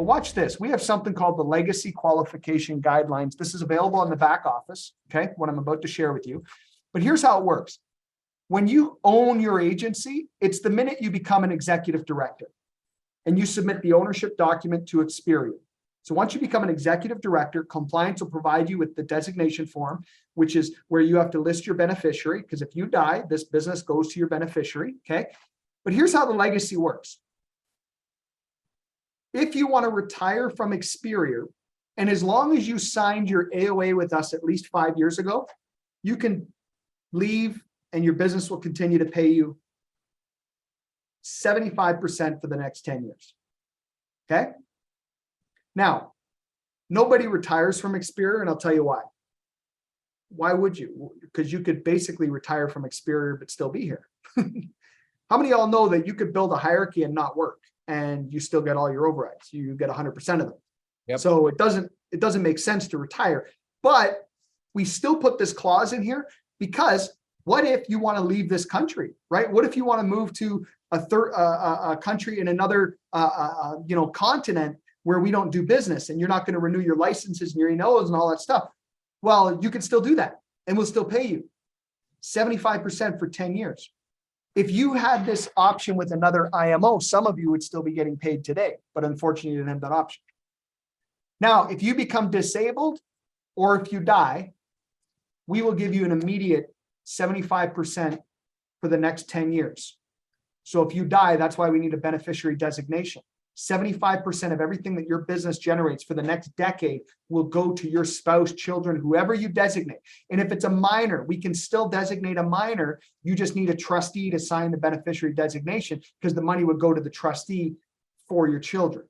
Well, watch this. We have something called the Legacy Qualification Guidelines. This is available in the back office, okay, what I'm about to share with you. But here's how it works. When you own your agency, it's the minute you become an executive director and you submit the ownership document to Experior. So once you become an executive director, compliance will provide you with the designation form, which is where you have to list your beneficiary, because if you die, this business goes to your beneficiary, okay? But here's how the legacy works. If you want to retire from Experior, and as long as you signed your AOA with us at least 5 years ago, you can leave and your business will continue to pay you 75% for the next 10 years, okay? Now, nobody retires from Experior, and I'll tell you why. Why would you? Because you could basically retire from Experior but still be here. How many of y'all know that you could build a hierarchy and not work, and you still get all your overrides? You get 100% of them. Yep. So it doesn't make sense to retire. But we still put this clause in here because what if you want to leave this country, right? What if you want to move to a country in another continent where we don't do business, and you're not going to renew your licenses and your ENOs and all that stuff? Well, you can still do that, and we'll still pay you 75% for 10 years. If you had this option with another IMO, some of you would still be getting paid today, but unfortunately you didn't have that option. Now, if you become disabled or if you die, we will give you an immediate 75% for the next 10 years. So if you die, that's why we need a beneficiary designation. 75% of everything that your business generates for the next decade will go to your spouse, children, whoever you designate. And if it's a minor, we can still designate a minor. You just need a trustee to sign the beneficiary designation, because the money would go to the trustee for your children.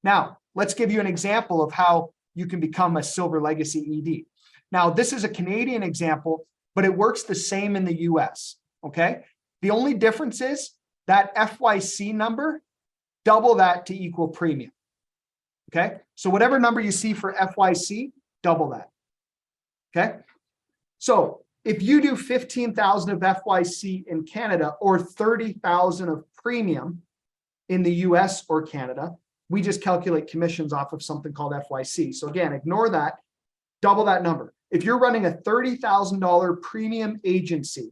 Now, let's give you an example of how you can become a Silver Legacy ED. Now, this is a Canadian example, but it works the same in the US, okay? The only difference is that FYC number, double that to equal premium, okay? So whatever number you see for FYC, double that, okay? So if you do 15,000 of FYC in Canada or 30,000 of premium in the US or Canada, we just calculate commissions off of something called FYC. So again, ignore that, double that number. If you're running a $30,000 premium agency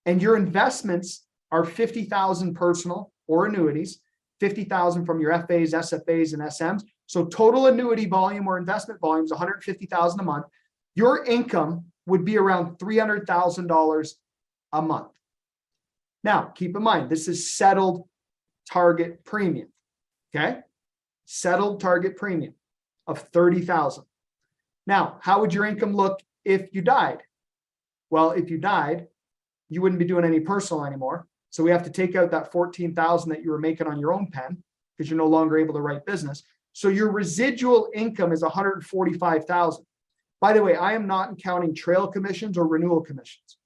and your investments are 50,000 personal or annuities, 50,000 from your FAs, SFAs, and SMs. So total annuity volume or investment volume is 150,000 a month. Your income would be around $300,000 a month. Now, keep in mind, this is settled target premium, okay? Settled target premium of 30,000. Now, how would your income look if you died? Well, if you died, you wouldn't be doing any personal anymore. So we have to take out that 14,000 that you were making on your own pen because you're no longer able to write business. So your residual income is 145,000. By the way, I am not counting trail commissions or renewal commissions.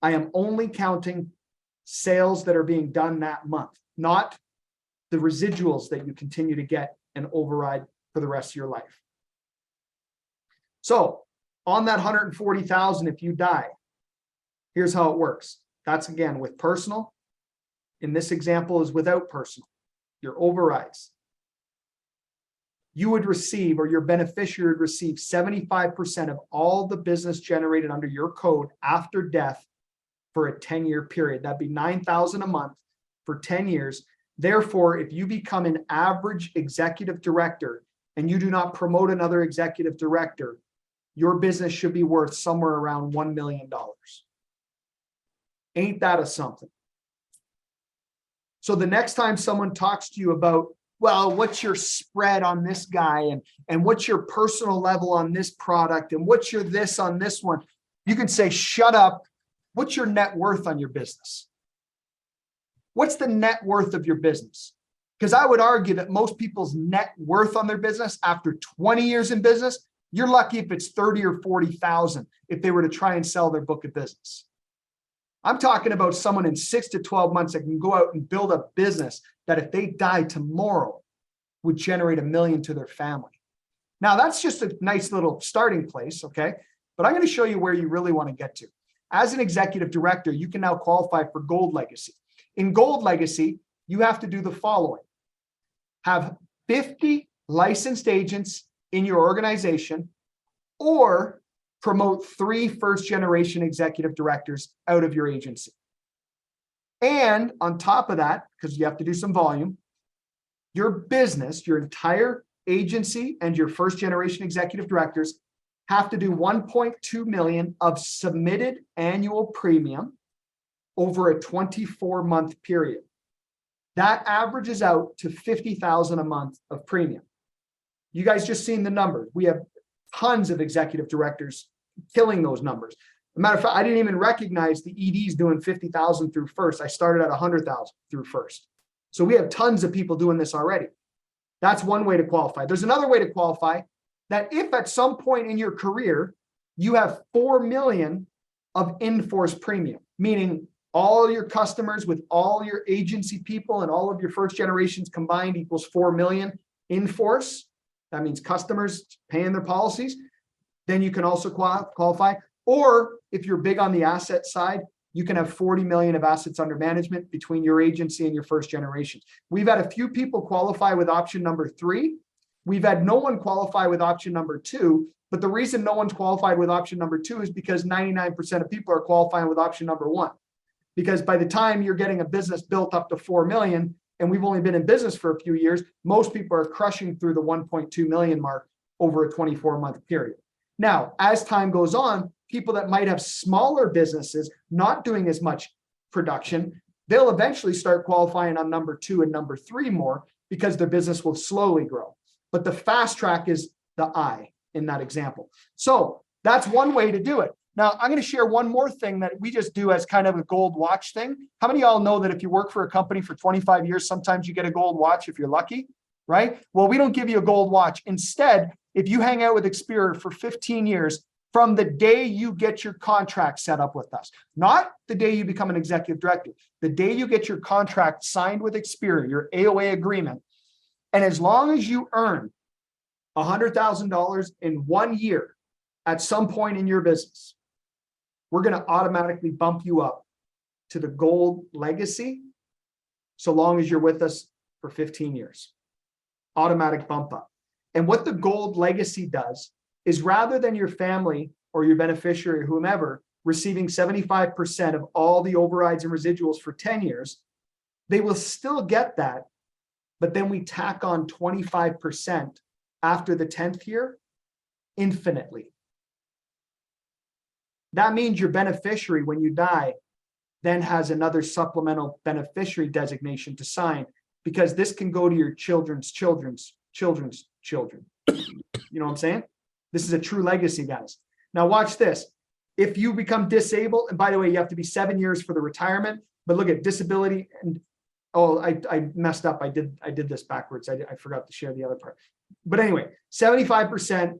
I am only counting sales that are being done that month, not the residuals that you continue to get and override for the rest of your life. So on that 140,000, if you die, here's how it works. That's again with personal. In this example is without personal, your overrides. You would receive, or your beneficiary would receive 75% of all the business generated under your code after death for a 10-year period. That'd be 9,000 a month for 10 years. Therefore, if you become an average executive director and you do not promote another executive director, your business should be worth somewhere around $1 million. Ain't that a something? So the next time someone talks to you about, well, what's your spread on this guy and what's your personal level on this product and what's your this on this one, you can say, shut up. What's your net worth on your business? What's the net worth of your business? Because I would argue that most people's net worth on their business after 20 years in business, you're lucky if it's 30 or 40,000 if they were to try and sell their book of business. I'm talking about someone in 6 to 12 months that can go out and build a business that if they die tomorrow would generate $1 million to their family. Now that's just a nice little starting place, okay? But I'm going to show you where you really want to get to. As an executive director, you can now qualify for Gold Legacy. In Gold Legacy, you have to do the following. Have 50 licensed agents in your organization, or promote 3 first-generation executive directors out of your agency. And on top of that, because you have to do some volume, your business, your entire agency and your first-generation executive directors have to do 1.2 million of submitted annual premium over a 24-month period. That averages out to 50,000 a month of premium. You guys just seen the numbers. We have tons of executive directors killing those numbers. As a matter of fact, I didn't even recognize the EDs doing 50,000 through First. I started at 100,000 through First. So we have tons of people doing this already. That's one way to qualify. There's another way to qualify, that if at some point in your career, you have 4 million of in-force premium, meaning all your customers with all your agency people and all of your first generations combined equals 4 million in force. That means customers paying their policies. Then you can also qualify. Or if you're big on the asset side, you can have 40 million of assets under management between your agency and your first generations. We've had a few people qualify with option number 3. We've had no one qualify with option number 2. But the reason no one's qualified with option number 2 is because 99% of people are qualifying with option number 1. Because by the time you're getting a business built up to 4 million, and we've only been in business for a few years, most people are crushing through the 1.2 million mark over a 24-month period. Now, as time goes on, people that might have smaller businesses not doing as much production, they'll eventually start qualifying on number 2 and number 3 more because their business will slowly grow. But the fast track is the I in that example. So that's one way to do it. Now, I'm going to share one more thing that we just do as kind of a gold watch thing. How many of y'all know that if you work for a company for 25 years, sometimes you get a gold watch if you're lucky, right? Well, we don't give you a gold watch. Instead, if you hang out with Experior for 15 years, from the day you get your contract set up with us, not the day you become an executive director, the day you get your contract signed with Experior, your AOA agreement, and as long as you earn $100,000 in 1 year at some point in your business, we're going to automatically bump you up to the gold legacy so long as you're with us for 15 years. Automatic bump up. And what the gold legacy does is, rather than your family or your beneficiary, whomever, receiving 75% of all the overrides and residuals for 10 years, they will still get that, but then we tack on 25% after the 10th year infinitely. That means your beneficiary, when you die, then has another supplemental beneficiary designation to sign, because this can go to your children's children's children's children. You know what I'm saying? This is a true legacy, guys. Now watch this. If you become disabled, and by the way, you have to be 7 years for the retirement, but look at disability and, oh, I messed up. I did this backwards. I forgot to share the other part. But anyway, 75%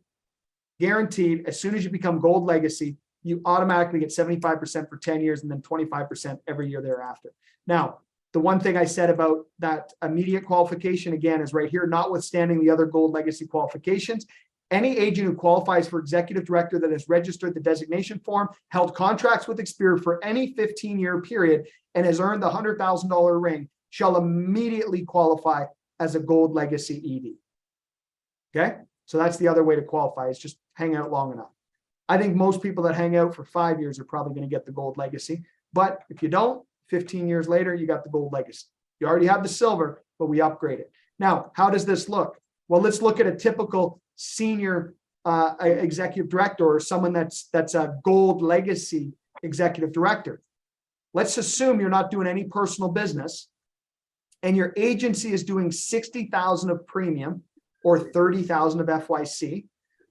guaranteed. As soon as you become gold legacy, you automatically get 75% for 10 years and then 25% every year thereafter. Now, the one thing I said about that immediate qualification, again, is right here, notwithstanding the other gold legacy qualifications. Any agent who qualifies for executive director that has registered the designation form, held contracts with Experior for any 15-year period, and has earned the $100,000 ring shall immediately qualify as a gold legacy ED. Okay? So that's the other way to qualify, is just hang out long enough. I think most people that hang out for 5 years are probably going to get the gold legacy. But if you don't, 15 years later, you got the gold legacy. You already have the silver, but we upgrade it. Now, how does this look? Well, let's look at a typical senior executive director, or someone that's a gold legacy executive director. Let's assume you're not doing any personal business and your agency is doing 60,000 of premium or 30,000 of FYC.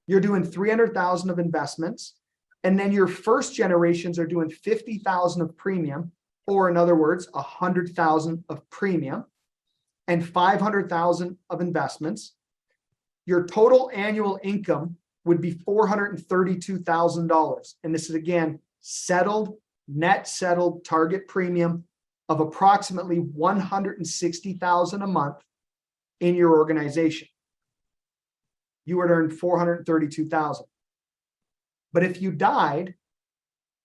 You're doing 300,000 of investments, and then your first generations are doing 50,000 of premium, or in other words, 100,000 of premium and 500,000 of investments. Your total annual income would be $432,000. And this is, again, settled, net settled target premium of approximately $160,000 a month in your organization. You would earn $432,000. But if you died,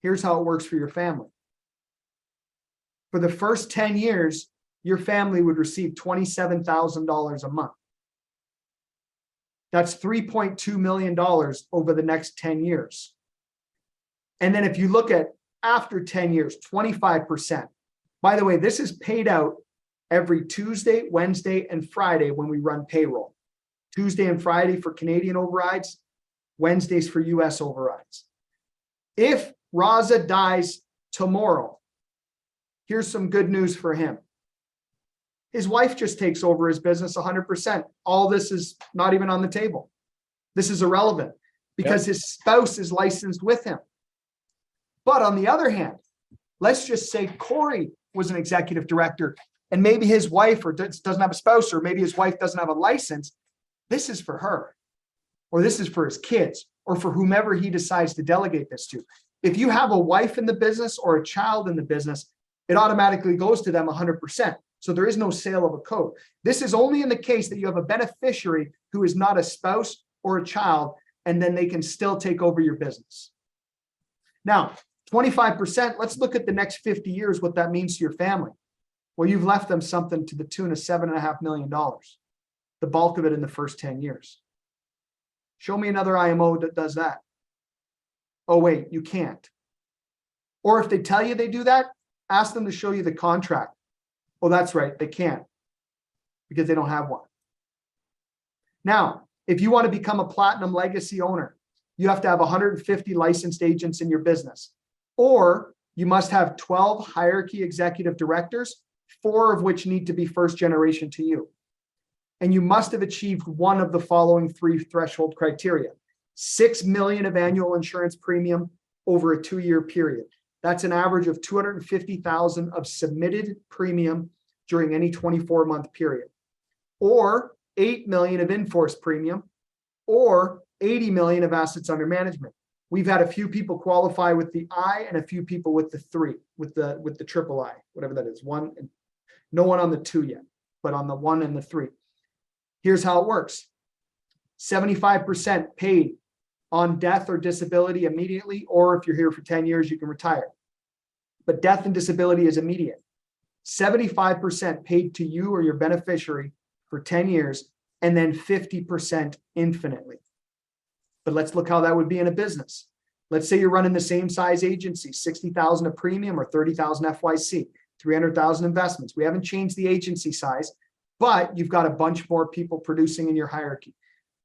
here's how it works for your family. For the first 10 years, your family would receive $27,000 a month. That's $3.2 million over the next 10 years. And then if you look at after 10 years, 25%. By the way, this is paid out every Tuesday, Wednesday, and Friday when we run payroll. Tuesday and Friday for Canadian overrides, Wednesdays for US overrides. If Raza dies tomorrow, here's some good news for him. His wife just takes over his business 100%. All this is not even on the table. This is irrelevant because his spouse is licensed with him. But on the other hand, let's just say Corey was an executive director and maybe his wife or doesn't have a spouse, or maybe his wife doesn't have a license. This is for her, or this is for his kids, or for whomever he decides to delegate this to. If you have a wife in the business or a child in the business, it automatically goes to them 100%. So there is no sale of a code. This is only in the case that you have a beneficiary who is not a spouse or a child, and then they can still take over your business. Now, 25%, let's look at the next 50 years, what that means to your family. Well, you've left them something to the tune of $7.5 million, the bulk of it in the first 10 years. Show me another IMO that does that. Oh, wait, you can't. Or if they tell you they do that, ask them to show you the contract. Oh, that's right, they can't because they don't have one. Now, if you want to become a platinum legacy owner, you have to have 150 licensed agents in your business, or you must have 12 hierarchy executive directors, 4 of which need to be first generation to you. And you must have achieved one of the following 3 threshold criteria: 6 million of annual insurance premium over a 2-year period. That's an average of 250,000 of submitted premium during any 24-month period, or 8 million of in-force premium, or 80 million of assets under management. We've had a few people qualify with the I and a few people with the 3, with the triple I, whatever that is. One, no one on the 2 yet, but on the 1 and the 3. Here's how it works: 75% paid on death or disability immediately, or if you're here for 10 years, you can retire. But death and disability is immediate. 75% paid to you or your beneficiary for 10 years, and then 50% infinitely. But let's look how that would be in a business. Let's say you're running the same size agency, 60,000 of premium or 30,000 FYC, 300,000 investments. We haven't changed the agency size, but you've got a bunch more people producing in your hierarchy.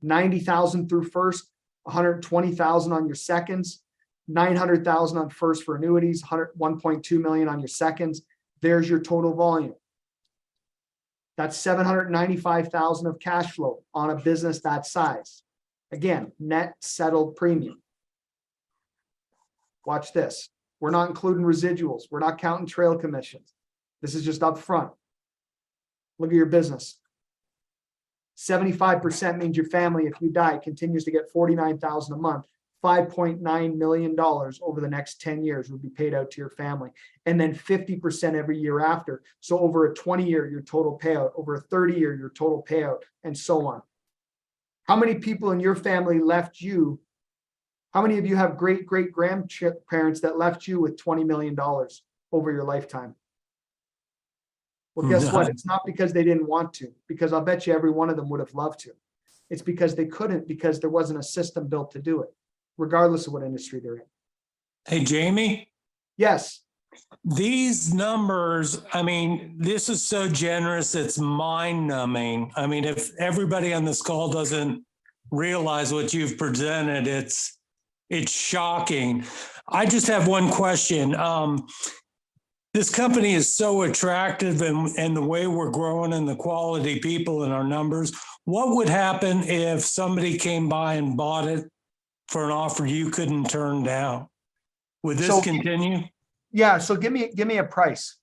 90,000 through first, 120,000 on your seconds, 900,000 on first for annuities, 1.2 million on your seconds. There's your total volume. That's 795,000 of cash flow on a business that size. Again, net settled premium. Watch this. We're not including residuals. We're not counting trail commissions. This is just up front. Look at your business. 75% means your family, if you die, continues to get $49,000 a month. $5.9 million over the next 10 years will be paid out to your family. And then 50% every year after. So over a 20-year, your total payout, over a 30-year, your total payout, and so on. How many people in your family left you? How many of you have great-great-grandparents that left you with $20 million over your lifetime? Well, guess what? It's not because they didn't want to, because I'll bet you every one of them would have loved to. It's because they couldn't, because there wasn't a system built to do it, regardless of what industry they're in. Hey, Jamie? Yes. These numbers, I mean, this is so generous, it's mind-numbing. I mean, if everybody on this call doesn't realize what you've presented, it's shocking. I just have one question. This company is so attractive, and the way we're growing and the quality people and our numbers, what would happen if somebody came by and bought it for an offer you couldn't turn down? Would this continue? Yeah. So give me a price.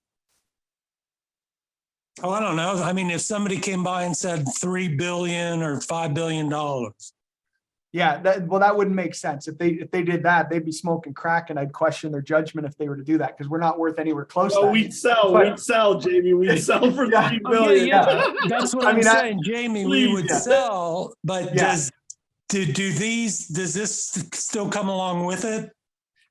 Oh, I don't know. I mean, if somebody came by and said $3 billion or $5 billion. Yeah, that wouldn't make sense. If they did that, they'd be smoking crack, and I'd question their judgment if they were to do that, because we're not worth anywhere close to that. We'd sell, Jamie. We'd sell for $3 billion. Yeah. That's what I'm saying, Jamie. We would sell, but does this still come along with it?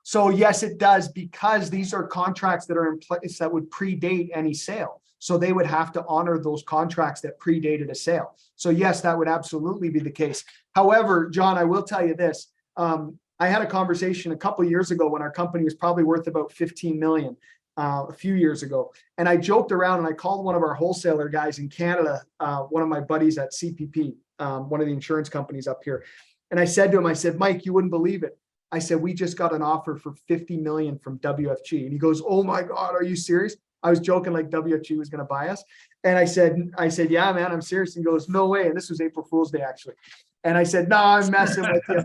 So yes, it does, because these are contracts that are in place that would predate any sale. So they would have to honor those contracts that predated a sale. So yes, that would absolutely be the case. However, John, I will tell you this. I had a conversation a couple of years ago when our company was probably worth about 15 million. A few years ago. And I joked around and I called one of our wholesaler guys in Canada, one of my buddies at CPP, one of the insurance companies up here. And I said to him, I said, Mike, you wouldn't believe it. I said, we just got an offer for 50 million from WFG. And he goes, oh my God, are you serious? I was joking like WFG was going to buy us. And I said, yeah, man, I'm serious. And he goes, no way. And this was April Fool's Day, actually. And I said, no, I'm messing with you.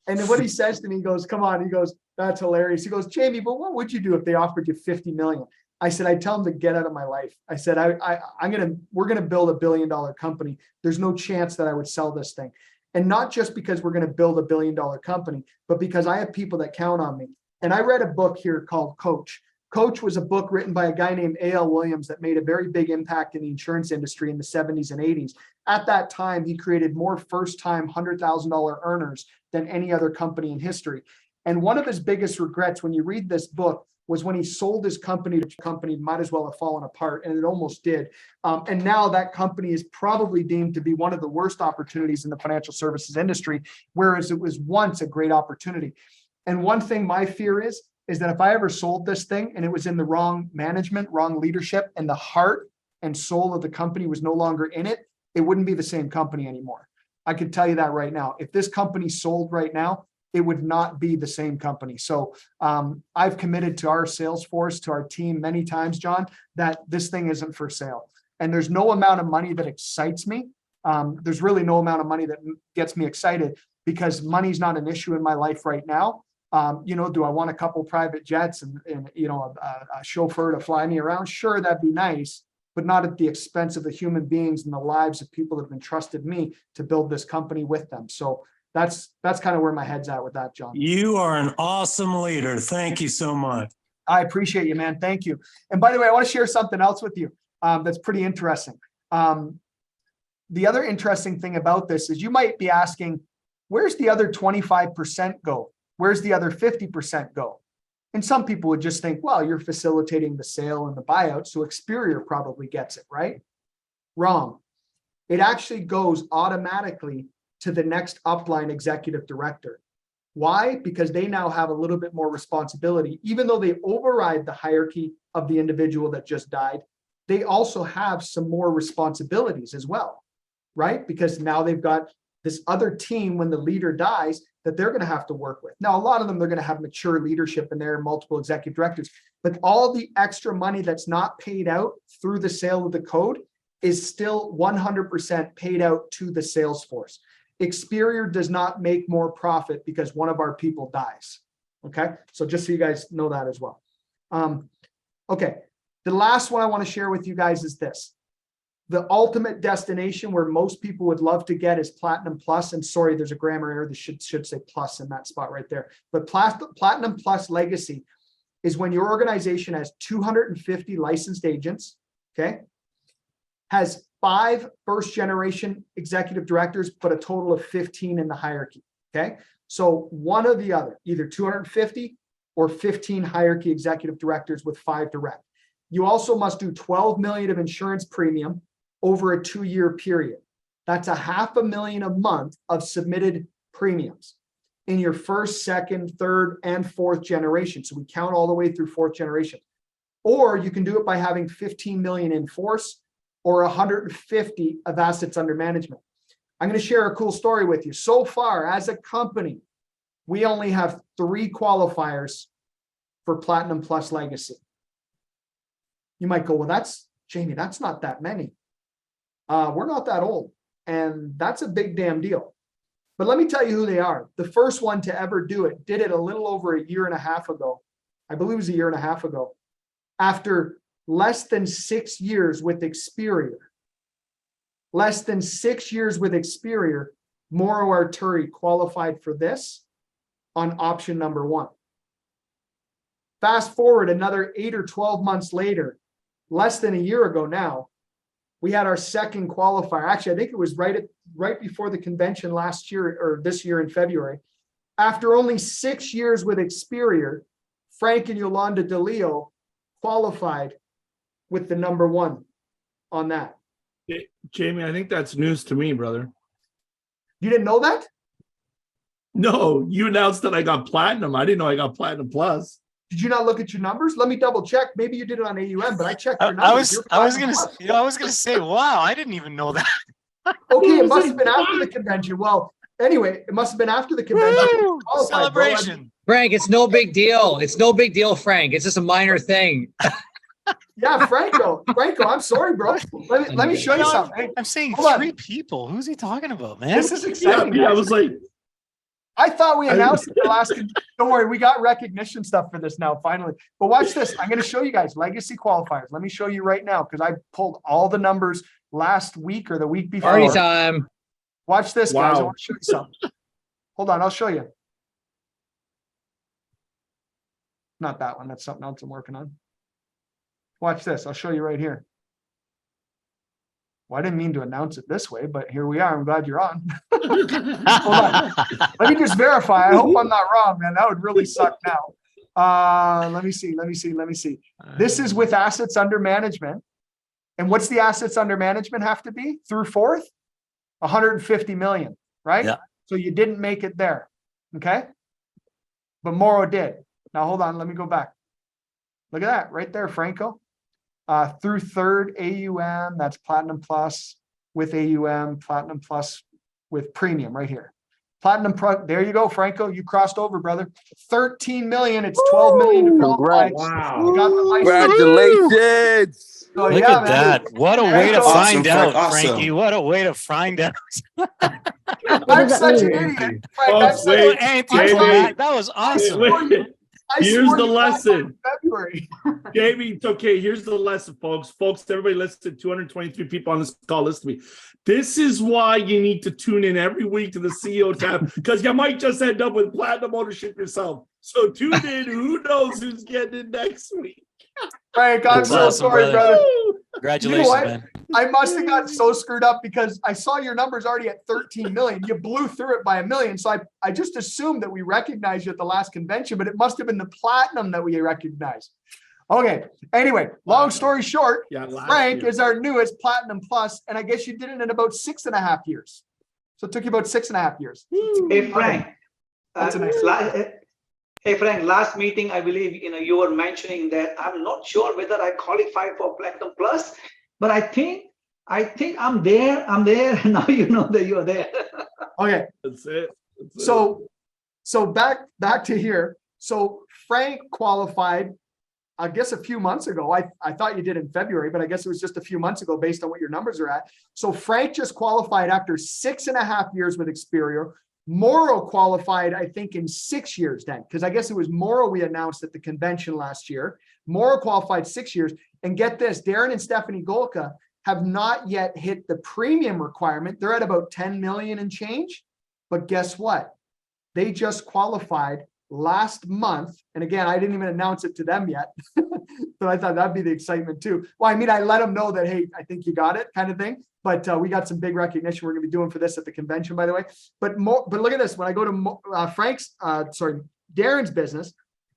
And then what he says to me, he goes, come on. He goes, that's hilarious. He goes, Jamie, but what would you do if they offered you 50 million? I said, I tell them to get out of my life. I said, we're going to build $1 billion company. There's no chance that I would sell this thing. And not just because we're going to build $1 billion company, but because I have people that count on me. And I read a book here called Coach. Coach was a book written by a guy named A.L. Williams that made a very big impact in the insurance industry in the 70s and 80s. At that time, he created more first-time $100,000 earners than any other company in history. And one of his biggest regrets when you read this book was when he sold his company to a company might as well have fallen apart, and it almost did. And now that company is probably deemed to be one of the worst opportunities in the financial services industry, whereas it was once a great opportunity. And one thing my fear is that if I ever sold this thing and it was in the wrong management, wrong leadership, and the heart and soul of the company was no longer in it, it wouldn't be the same company anymore. I could tell you that right now. If this company sold right now, it would not be the same company. So I've committed to our sales force, to our team many times, John, that this thing isn't for sale. And there's no amount of money that excites me. There's really no amount of money that gets me excited because money's not an issue in my life right now. Do I want a couple private jets and a chauffeur to fly me around? Sure, that'd be nice, but not at the expense of the human beings and the lives of people that have entrusted me to build this company with them. So that's kind of where my head's at with that, John. You are an awesome leader. Thank you so much. I appreciate you, man. Thank you. And by the way, I want to share something else with you that's pretty interesting. The other interesting thing about this is you might be asking, where's the other 25% go? Where's the other 50% go? And some people would just think, well, you're facilitating the sale and the buyout, so Experior probably gets it, right? Wrong. It actually goes automatically to the next upline executive director. Why? Because they now have a little bit more responsibility. Even though they override the hierarchy of the individual that just died, they also have some more responsibilities as well, right? Because now they've got this other team when the leader dies that they're going to have to work with. Now, a lot of them, they're going to have mature leadership in there, multiple executive directors, but all the extra money that's not paid out through the sale of the code is still 100% paid out to the sales force. Experior does not make more profit because one of our people dies. Okay. So just so you guys know that as well. Okay. The last one I want to share with you guys is this. The ultimate destination where most people would love to get is Platinum Plus. And sorry, there's a grammar error. This should say plus in that spot right there. But Platinum Plus Legacy is when your organization has 250 licensed agents, okay, has 5 first-generation executive directors, but a total of 15 in the hierarchy, okay? So one or the other, either 250 or 15 hierarchy executive directors with 5 direct. You also must do 12 million of insurance premium over a 2-year period. That's $500,000 a month of submitted premiums in your first, second, third, and 4th generation. So we count all the way through 4th generation. Or you can do it by having 15 million in force or 150 of assets under management. I'm going to share a cool story with you. So far, as a company, we only have 3 qualifiers for Platinum Plus Legacy. You might go, well, Jamie, that's not that many. We're not that old, and that's a big damn deal. But let me tell you who they are. The first one to ever do it did it a little over 1.5 years ago. I believe it was 1.5 years ago. After less than 6 years with Experior, Moro Arturi qualified for this on option number 1. Fast forward another 8 or 12 months later, less than a year ago now, we had our second qualifier. Actually, I think it was right before the convention last year or this year in February. After only 6 years with Experior, Frank and Yolanda DeLeo qualified with the number 1 on that. Jamie, I think that's news to me, brother. You didn't know that? No, you announced that I got platinum. I didn't know I got platinum plus. Did you not look at your numbers? Let me double check. Maybe you did it on AUM, but I checked your I numbers. was You're I was platinum gonna plus. I was gonna say, wow, I didn't even know that. Okay, it must have been after the convention. Well, anyway, it must have been after the convention. Woo! Qualified, bro. Celebration. Frank, it's no big deal. It's no big deal, Frank. It's just a minor thing. Yeah, Franco, I'm sorry, bro. Let me show you something. Hey, I'm saying hold on. 3 people. Who's he talking about, man? This is Yeah, exciting. yeah, I guys. was like, I thought we announced it the last. Don't worry, we got recognition stuff for this now, finally. But watch this. I'm going to show you guys legacy qualifiers. Let me show you right now because I pulled all the numbers last week or the week before. Party time. Watch this, guys. I Wow. want to show you something. Hold on, I'll show you. Not that one. That's something else I'm working on. Watch this. I'll show you right here. Well, I didn't mean to announce it this way, but here we are. I'm glad you're on. Hold on. Let me just verify. I hope I'm not wrong, man. That would really suck now. Let me see. This is with assets under management. And what's the assets under management have to be through fourth? 150 million, right? Yeah. So you didn't make it there. Okay. But Morrow did. Now hold on. Let me go back. Look at that right there, Franco. Through third AUM, that's platinum plus with AUM, platinum plus with premium right here. Platinum pro, there you go, Franco. You crossed over, brother. 13 million. It's 12 million to qualify. wow. You got the license. Congratulations. So, Look yeah, at man. that. What a way to Awesome, find Frank, out, awesome. Frankie. What a way to find out. I'm such an idiot. Frank, I'm Folks, such wait. a- So anticlimactic. That was awesome. Wait. I Here's swore the you got lesson. one in February. Jamie, it's okay. Here's the lesson, folks. Folks, everybody listen. 223 people on this call. Listen to me. This is why you need to tune in every week to the CEO tab because you might just end up with platinum ownership yourself. So tune in. Who knows who's getting it next week? Frank, I'm That's so awesome, sorry, brother. brother. Congratulations, what? man. I must have gotten so screwed up because I saw your numbers already at 13 million. You blew through it by a million. So I just assumed that we recognized you at the last convention, but it must have been the platinum that we recognized. Okay. Anyway, long story short, Yeah, last Frank year. is our newest platinum plus, and I guess you did it in about 6.5 years. So it took you about 6.5 years. Hey Frank, That's a nice- hey Frank, last meeting, I believe, you were mentioning that I'm not sure whether I qualify for Platinum Plus, but I think I'm there. Now you know that you're there. Okay. That's it. That's it. So back to here. So Frank qualified, I guess a few months ago. I thought you did in February, but I guess it was just a few months ago based on what your numbers are at. So Frank just qualified after 6.5 years with Experior. Morrow qualified, I think, in 6 years then, because I guess it was Morrow we announced at the convention last year. Morrow qualified 6 years. And get this, Darren and Stephanie Golka have not yet hit the premium requirement. They're at about 10 million and change. But guess what? They just qualified last month. And again, I didn't even announce it to them yet, but I thought that'd be the excitement too. Well, I mean, I let them know that, hey, I think you got it kind of thing. But we got some big recognition we're going to be doing for this at the convention, by the way. But look at this. When I go to Darren's business,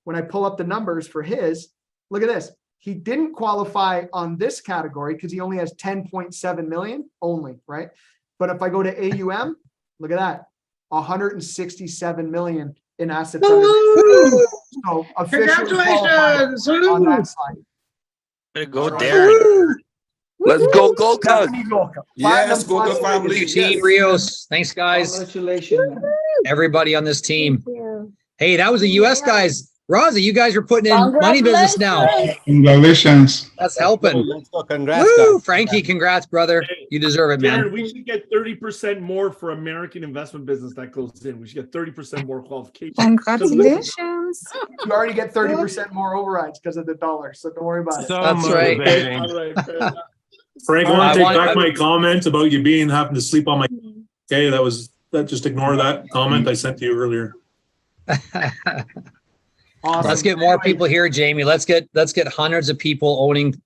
when I pull up the numbers for his, look at this. He didn't qualify on this category because he only has 10.7 million only, right? But if I go to AUM, look at that, 167 million in assets. So officially qualified on that side. Way to go, Darren. Let's go, Golka. Stephanie Golka. Yes, Platinum Golka plus family. legacy. Team Yes. Rios. Thanks, guys. Congratulations, man. Everybody on this team. Hey, that was the US guys. Raza, you guys are putting in money business now. Congratulations. That's helping. Let's go. Congrats, Woo, guys. Frankie, congrats, brother. You deserve it, man. Darren, we should get 30% more for American investment business that goes in. We should get 30% more qualification. Congratulations. You already get 30% more overrides because of the dollar. So don't worry about it. So That's right. motivating. All right, fair enough. Frank, I I want to take want- back my comment about you having to sleep on my. Okay, just ignore that comment I sent to you earlier. Awesome. Let's get more Anyway, people here, Jamie. Let's get hundreds of people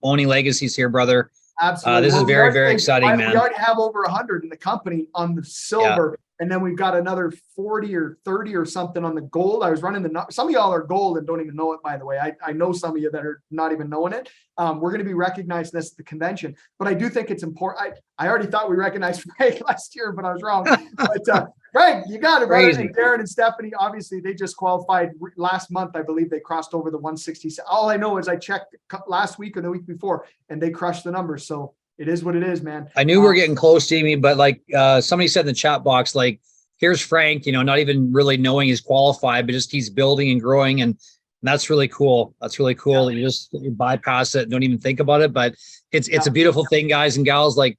owning legacies here, brother. Absolutely. This is Well, very, one very thing, exciting, we man. already have over 100 in the company on the silver. And then we've got another 40 or 30 or something on the gold. I was running some of y'all are gold and don't even know it, by the way. I know some of you that are not even knowing it. We're going to be recognizing this at the convention, but I do think it's important. I already thought we recognized Frank last year, but I was wrong. But Frank, you got it, brother. Crazy. And Darren and Stephanie, obviously they just qualified last month. I believe they crossed over the 160. All I know is I checked last week or the week before and they crushed the numbers. So it is what it is, man. I knew we were getting close, Jamie, but like somebody said in the chat box, like, here's Frank, not even really knowing he's qualified, but just he's building and growing. And that's really cool. That's really cool. Yeah. You bypass it, don't even think about it. But it's a beautiful thing, guys and gals. Like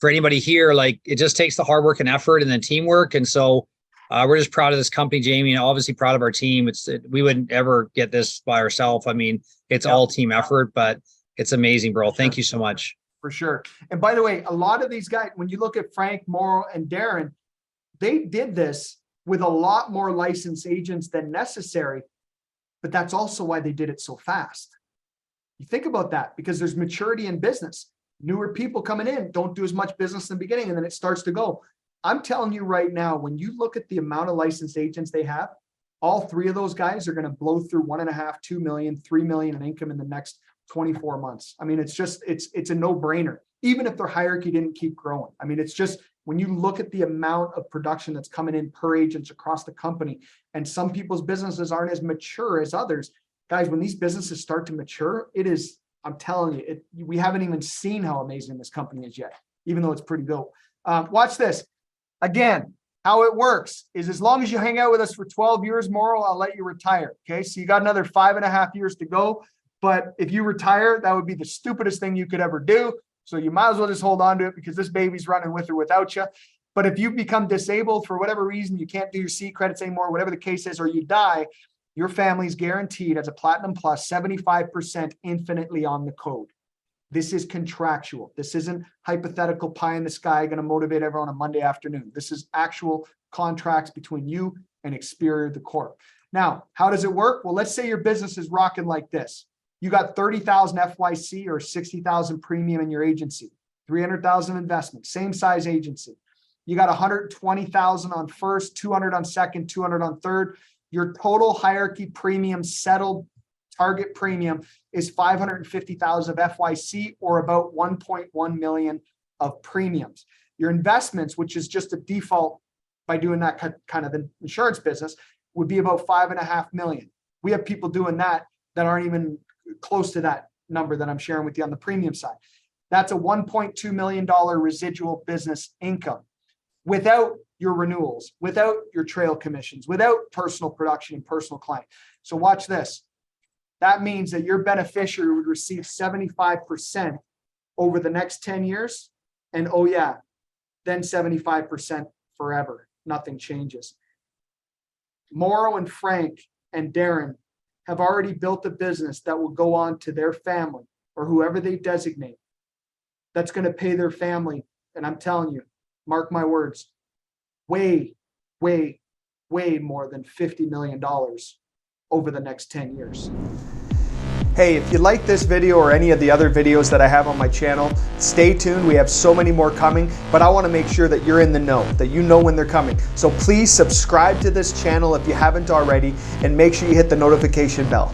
for anybody here, like it just takes the hard work and effort and then teamwork. And so we're just proud of this company, Jamie, and obviously proud of our team. We wouldn't ever get this by ourselves. I mean, it's all team effort, but it's amazing, bro. Thank you so much. For sure. And by the way, a lot of these guys, when you look at Frank, Morrow, and Darren, they did this with a lot more licensed agents than necessary, but that's also why they did it so fast. You think about that because there's maturity in business. Newer people coming in don't do as much business in the beginning and then it starts to go. I'm telling you right now, when you look at the amount of licensed agents they have, all three of those guys are going to blow through 1.5, 2 million, 3 million in income in the next 24 months. I mean, it's a no-brainer, even if their hierarchy didn't keep growing. I mean, it's just when you look at the amount of production that's coming in per agents across the company, and some people's businesses aren't as mature as others. Guys, when these businesses start to mature, I'm telling you, we haven't even seen how amazing this company is yet, even though it's pretty dope. Watch this. Again, how it works is as long as you hang out with us for 12 years, Morrow, I'll let you retire. Okay. So you got another 5.5 years to go. But if you retire, that would be the stupidest thing you could ever do. So you might as well just hold on to it because this baby's running with or without you. But if you become disabled for whatever reason, you can't do your C credits anymore, whatever the case is, or you die, your family's guaranteed as a Platinum Plus 75% infinitely on the code. This is contractual. This isn't hypothetical pie in the sky going to motivate everyone on Monday afternoon. This is actual contracts between you and Experior the Corp. Now, how does it work? Well, let's say your business is rocking like this. You got 30,000 FYC or 60,000 premium in your agency, 300,000 investment, same size agency. You got 120,000 on first, 200 on second, 200 on third. Your total hierarchy premium settled target premium is 550,000 of FYC or about 1.1 million of premiums. Your investments, which is just a default by doing that kind of insurance business, would be about 5.5 million. We have people doing that aren't even close to that number that I'm sharing with you on the premium side. That's a $1.2 million residual business income without your renewals, without your trail commissions, without personal production and personal client. So watch this. That means that your beneficiary would receive 75% over the next 10 years. And oh yeah, then 75% forever. Nothing changes. Morrow and Frank and Darren have already built a business that will go on to their family or whoever they designate. That's going to pay their family. And I'm telling you, mark my words, way, way, way more than $50 million over the next 10 years. Hey, if you like this video or any of the other videos that I have on my channel, stay tuned. We have so many more coming, but I want to make sure that you're in the know, that you know when they're coming. So please subscribe to this channel if you haven't already, and make sure you hit the notification bell.